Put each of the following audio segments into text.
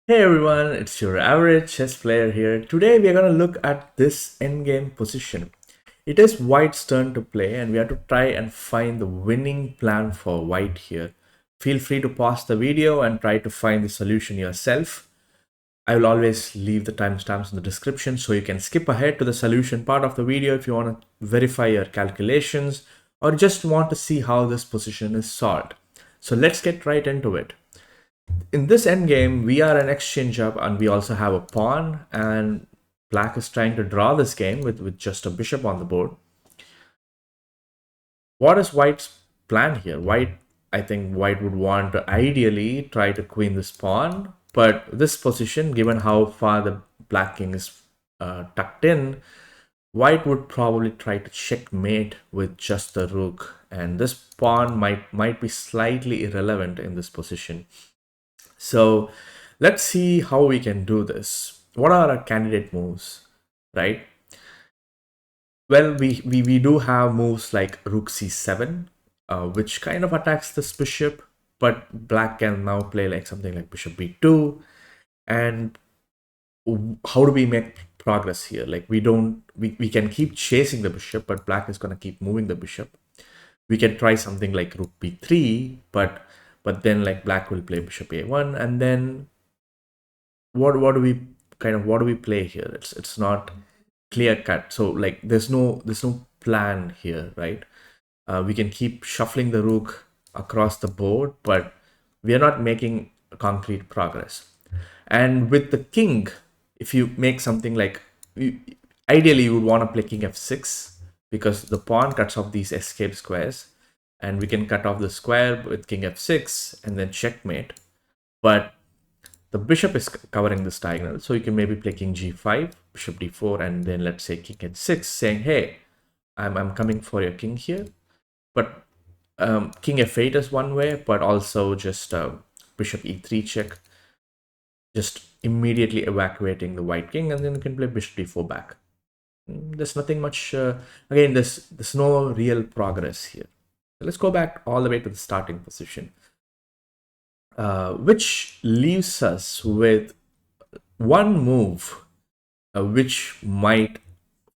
Hey everyone, it's your average chess player here. Today we are going to look at this endgame position. It is white's turn to play and we have to try and find the winning plan for white here. Feel free to pause the video and try to find the solution yourself. I will always leave the timestamps in the description so you can skip ahead to the solution part of the video if you want to verify your calculations or just want to see how this position is solved. So let's get right into it. In this endgame, we are an exchange up and we also have a pawn, and black is trying to draw this game with just a bishop on the board. What is white's plan here? I think white would want to ideally try to queen this pawn, but this position, given how far the black king is tucked in, white would probably try to checkmate with just the rook, and this pawn might be slightly irrelevant in this position. So let's see how we can do this. What are our candidate moves, right? Well, we do have moves like rook c7, which kind of attacks this bishop, but black can now play like something like bishop b2. And how do we make progress here? Like we can keep chasing the bishop, but black is going to keep moving the bishop. We can try something like rook b3, but then like black will play bishop a1, and then what do we play here? It's not clear cut. So like there's no plan here, right? We can keep shuffling the rook across the board, but we are not making concrete progress. And with the king, if you make something like, ideally you would want to play king f6 because the pawn cuts off these escape squares, and we can cut off the square with king f6 and then checkmate. But the bishop is covering this diagonal, so you can maybe play king g5, bishop d4, and then let's say king h6, saying, hey, I'm coming for your king here. But king f8 is one way, but also just bishop e3 check, just immediately evacuating the white king, and then you can play bishop d4 back. There's nothing much, again, there's no real progress here. So let's go back all the way to the starting position. Which leaves us with one move which might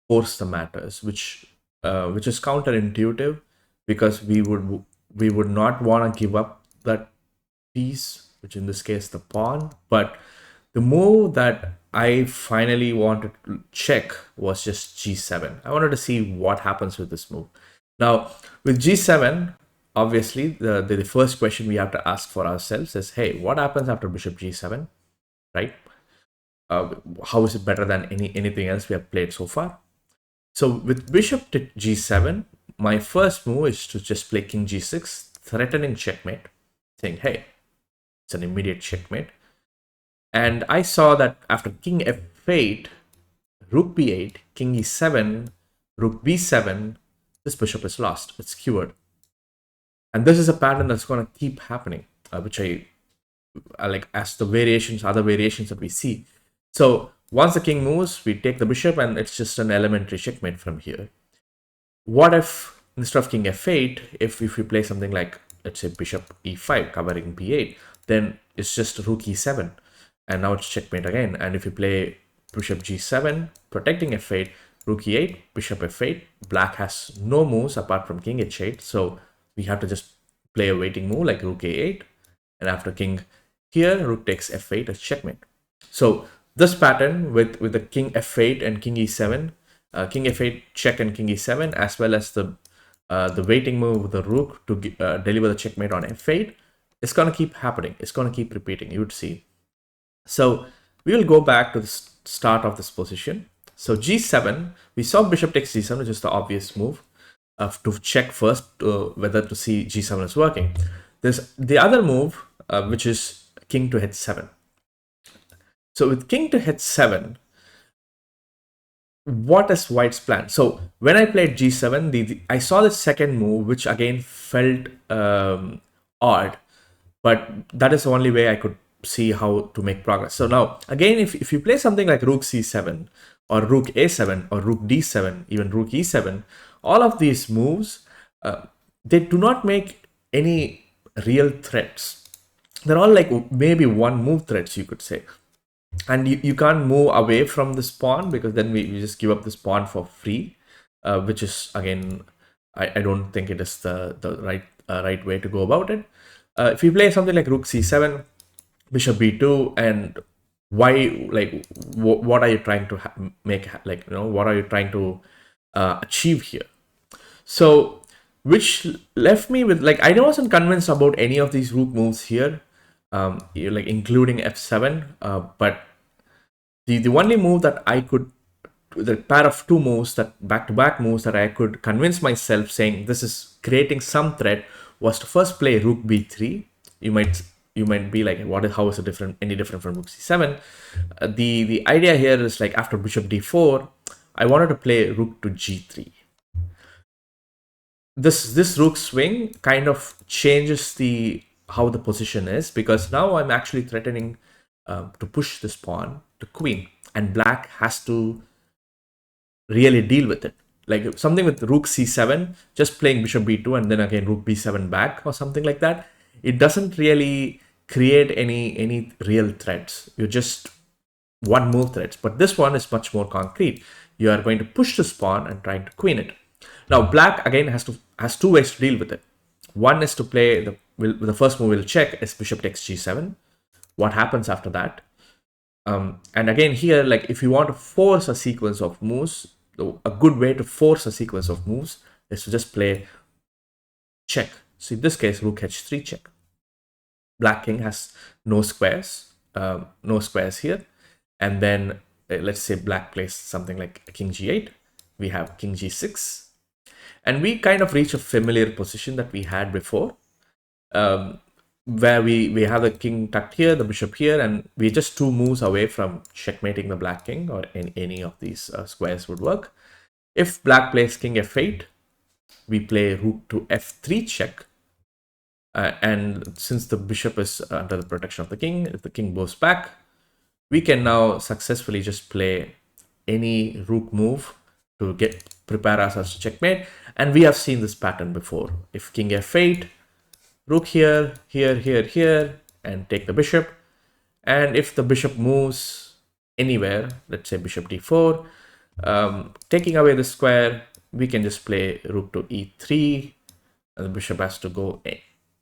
force the matters, which is counterintuitive, because we would not want to give up that piece, which in this case the pawn. But the move that I finally wanted to check was just g7. I wanted to see what happens with this move. Now with g7, obviously the first question we have to ask for ourselves is, hey, what happens after bishop g7, right? How is it better than anything else we have played so far? So with bishop to g7, my first move is to just play king g6, threatening checkmate, saying, hey, it's an immediate checkmate. And I saw that after king f8, rook b8, king e7, rook b7, this bishop is lost. It's cured. And this is a pattern that's going to keep happening, which I like as the other variations that we see. So once the king moves, we take the bishop, and it's just an elementary checkmate from here. What if instead of king f8, if we play something like, let's say, bishop e5 covering b8, then it's just rook e7, and now it's checkmate again. And if you play bishop g7 protecting f8, rook e8, bishop f8, black has no moves apart from king h8, so we have to just play a waiting move like rook a8, and after king here, rook takes f8 as checkmate. So this pattern with the king f8 and king e7, king f8 check and king e7, as well as the waiting move with the rook to deliver the checkmate on f8, it's going to keep happening. It's going to keep repeating, you would see. So we will go back to the start of this position. So g7, we saw bishop takes g7, which is the obvious move to check first whether to see g7 is working. There's the other move, which is king to h7. So with king to h7, what is white's plan? So when I played g7, I saw the second move, which again felt odd, but that is the only way I could see how to make progress. So now again, if you play something like rook c7 or rook a7 or rook d7, even rook e7, all of these moves, they do not make any real threats. they're all like maybe one move threats, you could say. And you can't move away from this pawn, because then we just give up this pawn for free, which is again, I don't think it is the right way to go about it. If you play something like rook c7, bishop b2, and why, like, what are you trying to make, like, what are you trying to achieve here? So, which left me with, like, I wasn't convinced about any of these rook moves here, like including f7. But the only move that I could, the pair of two moves, that back-to-back moves that I could convince myself saying this is creating some threat, was to first play rook b3. You might be like, how is it different, any different from rook c7? The idea here is, like, after bishop d4, I wanted to play rook to g3. This rook swing kind of changes the how the position is, because now I'm actually threatening to push this pawn to queen, and black has to really deal with it. Like something with rook c7, just playing bishop b2 and then again rook b7 back or something like that, it doesn't really create any real threats. You're just one move threats. But this one is much more concrete. You are going to push this pawn and trying to queen it. Now black again has two ways to deal with it. One is to play the first move we'll check is bishop takes g7. What happens after that? And again here, like, if you want to force a sequence of moves, a good way to force a sequence of moves is to just play check. So in this case, rook h3 check. Black king has no squares, here. And then let's say black plays something like king g8. We have king g6. And we kind of reach a familiar position that we had before, where we have the king tucked here, the bishop here, and we're just two moves away from checkmating the black king, or any of these squares would work. If black plays king f8, we play rook to f3 check. And since the bishop is under the protection of the king, if the king goes back, we can now successfully just play any rook move to prepare ourselves to checkmate. And we have seen this pattern before. If king f8, rook here, here, and take the bishop. And if the bishop moves anywhere, let's say bishop d4, taking away the square, we can just play rook to e3, and the bishop has to go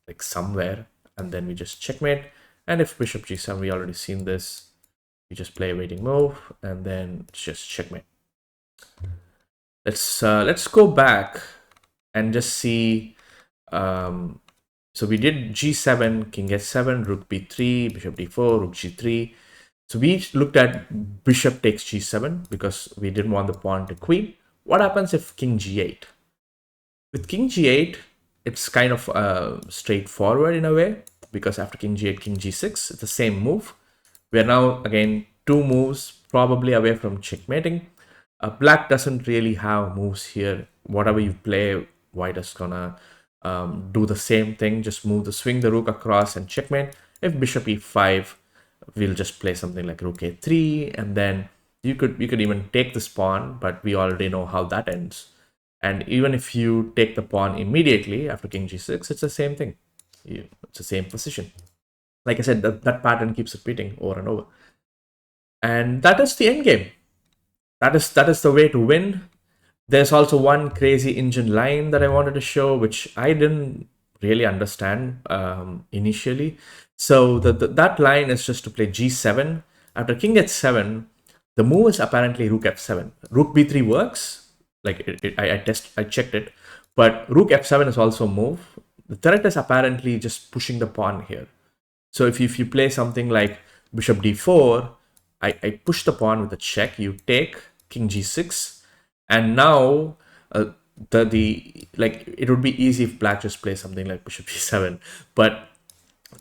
like somewhere, and then we just checkmate. And if bishop g7, we already seen this, we just play a waiting move, and then it's just checkmate. Let's go back and just see. So we did g7, king h7, rook b3, bishop d4, rook g3. So we looked at bishop takes g7 because we didn't want the pawn to queen. What happens if king g8? With king g8, it's kind of straightforward in a way, because after king g8, king g6, it's the same move. We are now again two moves probably away from checkmating. Black doesn't really have moves here. Whatever you play, white is gonna do the same thing, just swing the rook across and checkmate. If bishop e5, we'll just play something like rook a3, and then you could even take this pawn, but we already know how that ends. And even if you take the pawn immediately after king g6, it's the same thing. It's the same position. Like I said, that pattern keeps repeating over and over. And that is the end game. That is the way to win. There's also one crazy engine line that I wanted to show, which I didn't really understand initially. So that line is just to play g7. After king h7, the move is apparently rook f7. Rook b3 works. Like I checked it, but rook f7 is also a move. The threat is apparently just pushing the pawn here. So if you play something like bishop d4, I push the pawn with a check. You take king g6, and now like it would be easy if black just plays something like bishop g7, but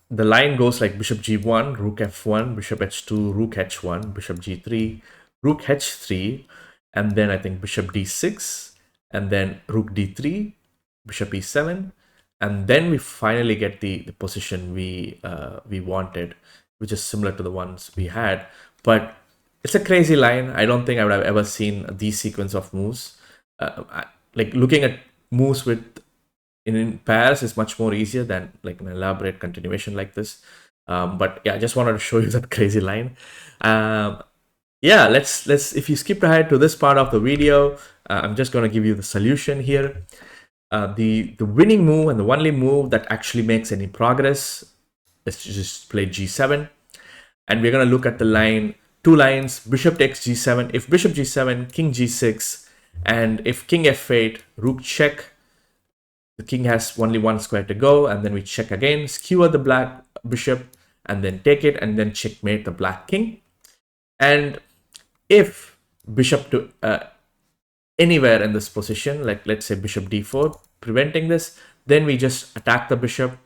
the line goes like bishop g1, rook f1, bishop h2, rook h1, bishop g3, rook h3, and then I think bishop d6, and then rook d3, bishop e7, and then we finally get the position we wanted, which is similar to the ones we had. But it's a crazy line. I don't think I would have ever seen these sequence of moves. Like looking at moves in pairs is much more easier than like an elaborate continuation like this. But yeah, I just wanted to show you that crazy line. Yeah, let's if you skip ahead to this part of the video, I'm just going to give you the solution here. The winning move and the only move that actually makes any progress is to just play g7, and we're going to look at the line, two lines: bishop takes g7, if bishop g7, king g6, and if king f8, rook check. The king has only one square to go, and then we check again, skewer the black bishop, and then take it, and then checkmate the black king. And if bishop to anywhere in this position, like let's say bishop d4, preventing this, then we just attack the bishop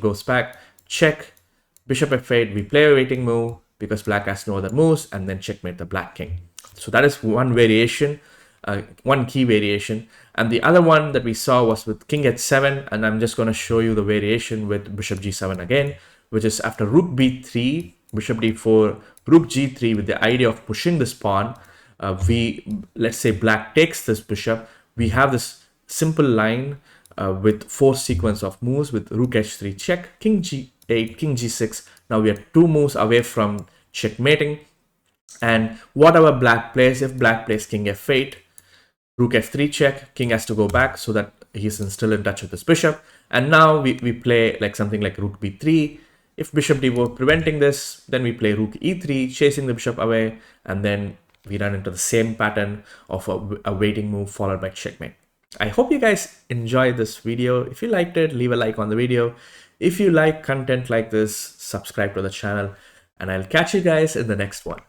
goes back, check, bishop f8, we play a waiting move because black has no other moves, and then checkmate the black king. So that is one variation, one key variation. And the other one that we saw was with king h7, and I'm just going to show you the variation with bishop g7 again, which is after rook b3, bishop d4, rook g3, with the idea of pushing this pawn. Let's say black takes this bishop, we have this simple line with four sequence of moves with rook h3 check, king g8, king g6. Now we are two moves away from checkmating, and whatever black plays, if black plays king f8, rook f3 check, king has to go back so that he's still in touch with his bishop. And now we play like something like rook b3. If bishop d4 preventing this, then we play rook e3, chasing the bishop away, and then we run into the same pattern of a waiting move followed by checkmate. I hope you guys enjoyed this video. If you liked it, leave a like on the video. If you like content like this, subscribe to the channel, and I'll catch you guys in the next one.